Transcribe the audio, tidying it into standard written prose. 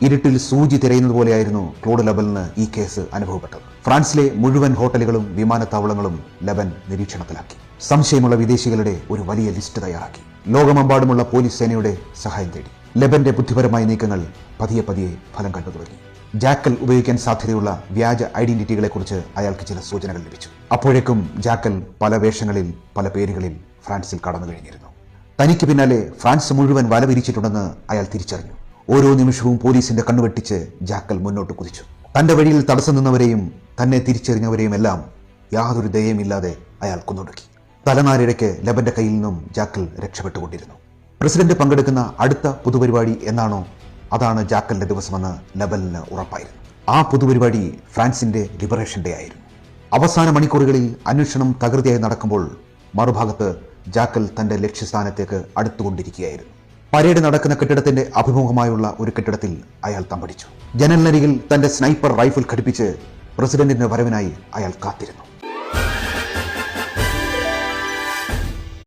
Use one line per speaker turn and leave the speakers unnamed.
ഇരുട്ടിൽ സൂചി തിരയുന്നത് പോലെയായിരുന്നു ക്ലോഡ് ലെബലിന് ഈ കേസ് അനുഭവപ്പെട്ടത്. ഫ്രാൻസിലെ മുഴുവൻ ഹോട്ടലുകളും വിമാനത്താവളങ്ങളും ലെബൻ നിരീക്ഷണത്തിലാക്കി. സംശയമുള്ള വിദേശികളുടെ ഒരു വലിയ ലിസ്റ്റ് തയ്യാറാക്കി. ലോകമെമ്പാടുമുള്ള പോലീസ് സേനയുടെ സഹായം തേടി. ലെബന്റെ ബുദ്ധിപരമായ നീക്കങ്ങൾ പതിയെ പതിയെ ഫലം കണ്ടു തുടങ്ങി. ജാക്കൽ ഉപയോഗിക്കാൻ സാധ്യതയുള്ള വ്യാജ ഐഡന്റിറ്റികളെക്കുറിച്ച് അയാൾക്ക് ചില സൂചനകൾ ലഭിച്ചു. അപ്പോഴേക്കും ജാക്കൽ പല വേഷങ്ങളിൽ, പല പേരുകളിൽ ഫ്രാൻസിൽ കടന്നു കഴിഞ്ഞിരുന്നു. തനിക്ക് പിന്നാലെ ഫ്രാൻസ് മുഴുവൻ വല വിരിച്ചിട്ടുണ്ടെന്ന് അയാൾ തിരിച്ചറിഞ്ഞു. ഓരോ നിമിഷവും പോലീസിന്റെ കണ്ണുവെട്ടിച്ച് ജാക്കൽ മുന്നോട്ട് കുതിച്ചു. തന്റെ വഴിയിൽ തടസ്സം നിന്നവരെയും തന്നെ തിരിച്ചറിഞ്ഞവരെയും എല്ലാം യാതൊരു ദയയുമില്ലാതെ അയാൾ കൊന്നൊടുക്കി. തലനാരിഴയ്ക്ക് ലെബന്റെ കയ്യിൽ നിന്നും ജാക്കൽ രക്ഷപ്പെട്ടുകൊണ്ടിരുന്നു. പ്രസിഡന്റ് പങ്കെടുക്കുന്ന അടുത്ത പൊതുപരിപാടി എന്നാണോ അതാണ് ജാക്കലിന്റെ ദിവസമെന്ന് ലെബലിന് ഉറപ്പായിരുന്നു. ആ പൊതുപരിപാടി ഫ്രാൻസിന്റെ ലിബറേഷൻ ഡേ ആയിരുന്നു. അവസാന മണിക്കൂറുകളിൽ അന്വേഷണം തകൃതിയായി നടക്കുമ്പോൾ മറുഭാഗത്ത് ജാക്കൽ തന്റെ ലക്ഷ്യസ്ഥാനത്തേക്ക് അടുത്തുകൊണ്ടിരിക്കുകയായിരുന്നു. പരേഡ് നടക്കുന്ന കെട്ടിടത്തിന്റെ അഭിമുഖമായുള്ള ഒരു കെട്ടിടത്തിൽ അയാൾ തമ്പടിച്ചു. ജനലിനരികിൽ തന്റെ സ്നൈപ്പർ റൈഫിൾ ഘടിപ്പിച്ച് പ്രസിഡന്റിന്റെ വരവിനായി അയാൾ കാത്തിരുന്നു.